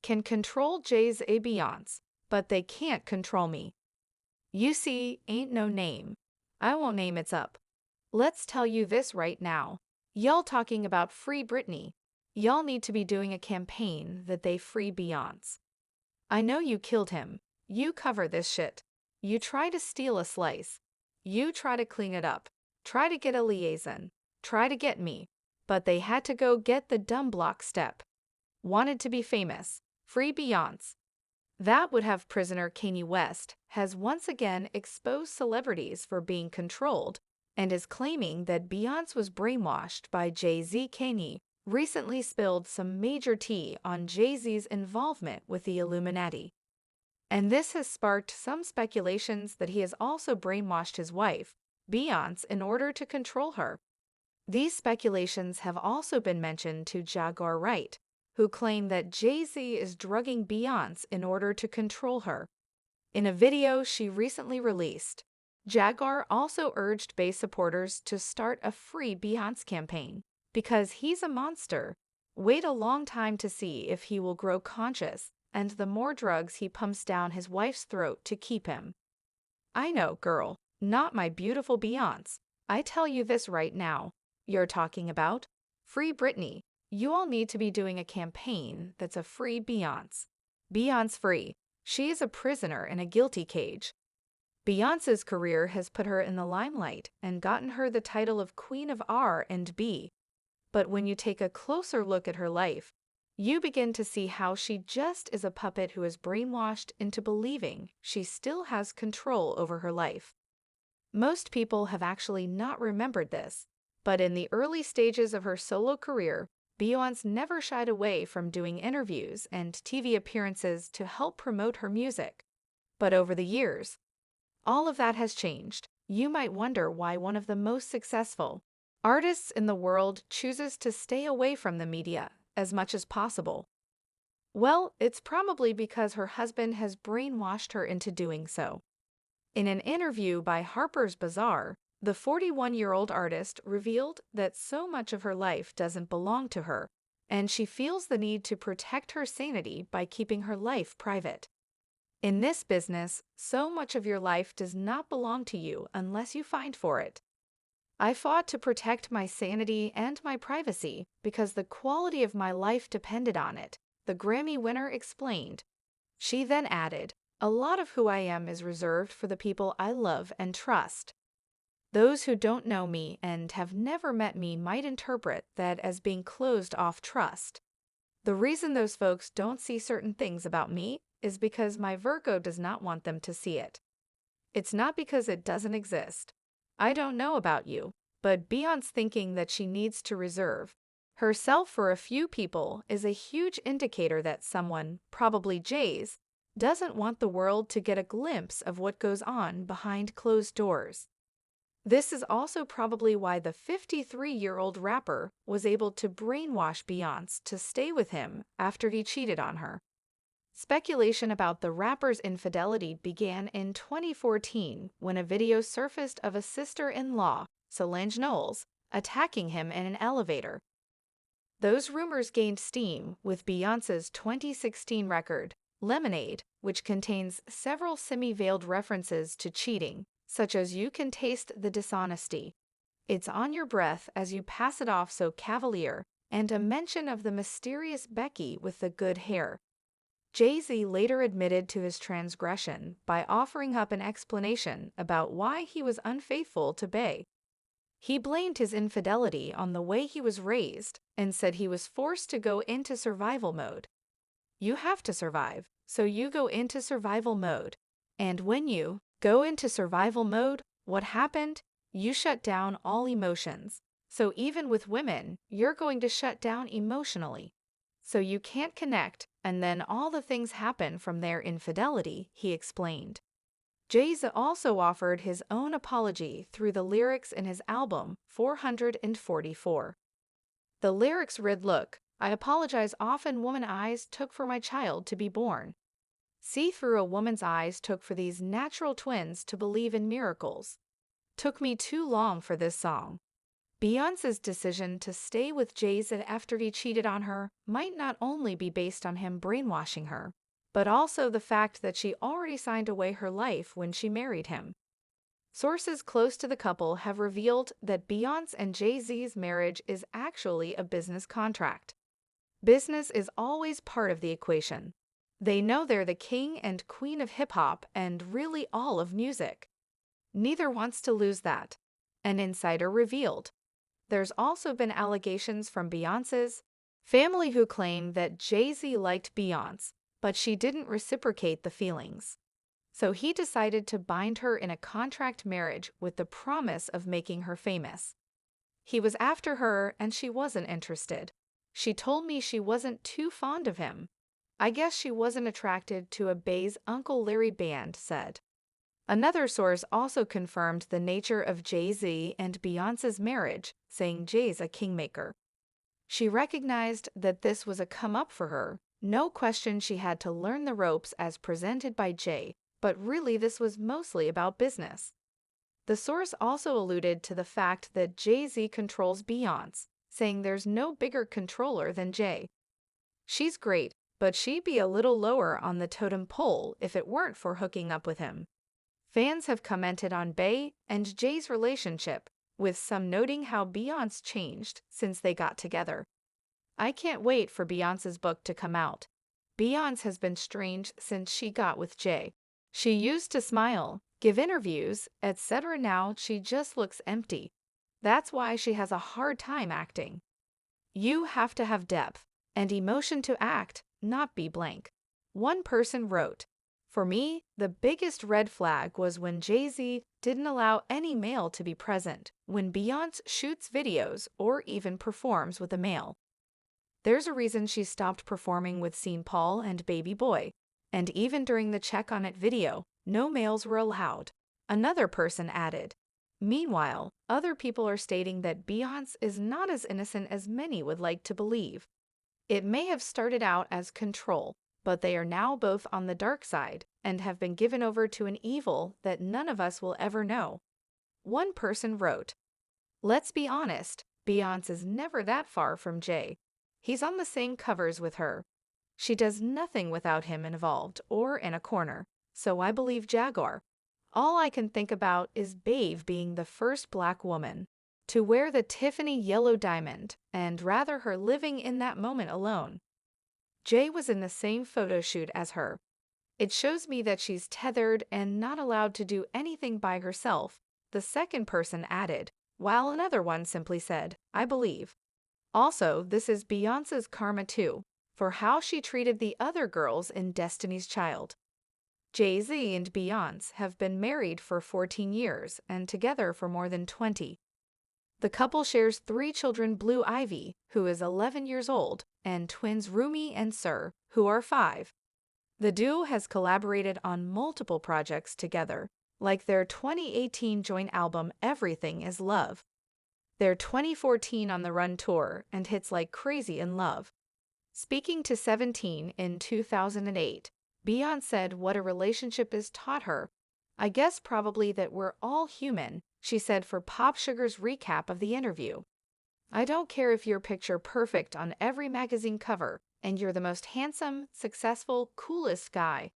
can control Jay's a Beyoncé, but they can't control me. You see, ain't no name. I won't name it's up. Let's tell you this right now. Y'all talking about free Britney. Y'all need to be doing a campaign that they free Beyoncé. I know you killed him. You cover this shit. You try to steal a slice. You try to clean it up. Try to get a liaison. Try to get me. But they had to go get the dumb block step. Wanted to be famous. Free Beyoncé. That would have prisoner Kanye West has once again exposed celebrities for being controlled and is claiming that Beyoncé was brainwashed by Jay-Z. Kanye recently spilled some major tea on Jay-Z's involvement with the Illuminati. And this has sparked some speculations that he has also brainwashed his wife, Beyoncé, in order to control her. These speculations have also been mentioned to Jaguar Wright, who claim that Jay-Z is drugging Beyoncé in order to control her. In a video she recently released, Jaguar also urged Bey supporters to start a free Beyoncé campaign because he's a monster. Wait a long time to see if he will grow conscious and the more drugs he pumps down his wife's throat to keep him. I know, girl, not my beautiful Beyoncé. I tell you this right now. You're talking about free Britney. You all need to be doing a campaign that's a free Beyoncé. Beyoncé free. She is a prisoner in a guilty cage. Beyoncé's career has put her in the limelight and gotten her the title of Queen of R&B. But when you take a closer look at her life, you begin to see how she just is a puppet who is brainwashed into believing she still has control over her life. Most people have actually not remembered this, but in the early stages of her solo career, Beyoncé never shied away from doing interviews and TV appearances to help promote her music. But over the years, all of that has changed. You might wonder why one of the most successful artists in the world chooses to stay away from the media as much as possible. Well, it's probably because her husband has brainwashed her into doing so. In an interview by Harper's Bazaar, the 41-year-old artist revealed that so much of her life doesn't belong to her, and she feels the need to protect her sanity by keeping her life private. In this business, so much of your life does not belong to you unless you fight for it. I fought to protect my sanity and my privacy because the quality of my life depended on it, the Grammy winner explained. She then added, "A lot of who I am is reserved for the people I love and trust. Those who don't know me and have never met me might interpret that as being closed off trust. The reason those folks don't see certain things about me is because my Virgo does not want them to see it. It's not because it doesn't exist. I don't know about you, but Beyoncé thinking that she needs to reserve herself for a few people is a huge indicator that someone, probably Jay's, doesn't want the world to get a glimpse of what goes on behind closed doors. This is also probably why the 53-year-old rapper was able to brainwash Beyoncé to stay with him after he cheated on her. Speculation about the rapper's infidelity began in 2014 when a video surfaced of a sister-in-law, Solange Knowles, attacking him in an elevator. Those rumors gained steam with Beyoncé's 2016 record, Lemonade, which contains several semi-veiled references to cheating, such as "You can taste the dishonesty," "It's on your breath as you pass it off so cavalier," and a mention of the mysterious Becky with the good hair. Jay-Z later admitted to his transgression by offering up an explanation about why he was unfaithful to Bey. He blamed his infidelity on the way he was raised and said he was forced to go into survival mode. You have to survive, so you go into survival mode. And when you go into survival mode, what happened? You shut down all emotions. So even with women, you're going to shut down emotionally. So you can't connect, and then all the things happen from their infidelity, he explained. Jay-Z also offered his own apology through the lyrics in his album 444. The lyrics read, "Look, I apologize often woman eyes took for my child to be born. See through a woman's eyes took for these natural twins to believe in miracles. Took me too long for this song. Beyoncé's decision to stay with Jay-Z after he cheated on her might not only be based on him brainwashing her, but also the fact that she already signed away her life when she married him. Sources close to the couple have revealed that Beyoncé and Jay-Z's marriage is actually a business contract. Business is always part of the equation. They know they're the king and queen of hip-hop and really all of music. Neither wants to lose that, an insider revealed. There's also been allegations from Beyoncé's family who claim that Jay-Z liked Beyoncé, but she didn't reciprocate the feelings. So he decided to bind her in a contract marriage with the promise of making her famous. He was after her and she wasn't interested. She told me she wasn't too fond of him. I guess she wasn't attracted to a Bay's Uncle Larry band said. Another source also confirmed the nature of Jay-Z and Beyoncé's marriage, saying Jay's a kingmaker. She recognized that this was a come-up for her. No question she had to learn the ropes as presented by Jay, but really this was mostly about business. The source also alluded to the fact that Jay-Z controls Beyoncé, saying there's no bigger controller than Jay. She's great, but she'd be a little lower on the totem pole if it weren't for hooking up with him. Fans have commented on Bey and Jay's relationship, with some noting how Beyoncé changed since they got together. I can't wait for Beyoncé's book to come out. Beyoncé has been strange since she got with Jay. She used to smile, give interviews, etc. Now she just looks empty. That's why she has a hard time acting. You have to have depth and emotion to act, not be blank. One person wrote, "For me, the biggest red flag was when Jay-Z didn't allow any male to be present when Beyoncé shoots videos or even performs with a male. There's a reason she stopped performing with Sean Paul and Baby Boy, and even during the Check On It video, no males were allowed." Another person added, "Meanwhile, other people are stating that Beyoncé is not as innocent as many would like to believe. It may have started out as control, but they are now both on the dark side and have been given over to an evil that none of us will ever know." One person wrote, "Let's be honest, Beyoncé is never that far from Jay. He's on the same covers with her. She does nothing without him involved or in a corner, so I believe Jaguar. All I can think about is Babe being the first black woman to wear the Tiffany yellow diamond and rather her living in that moment alone. Jay was in the same photo shoot as her. It shows me that she's tethered and not allowed to do anything by herself," the second person added, while another one simply said, "I believe." Also, this is Beyoncé's karma too, for how she treated the other girls in Destiny's Child. Jay-Z and Beyoncé have been married for 14 years and together for more than 20. The couple shares 3 children: Blue Ivy, who is 11 years old, and twins Rumi and Sir, who are 5. The duo has collaborated on multiple projects together, like their 2018 joint album Everything Is Love, their 2014 On the Run tour, and hits like Crazy in Love. Speaking to 17 in 2008, Beyoncé said what a relationship has taught her. "I guess probably that we're all human," she said for Pop Sugar's recap of the interview. "I don't care if you're picture perfect on every magazine cover and you're the most handsome, successful, coolest guy.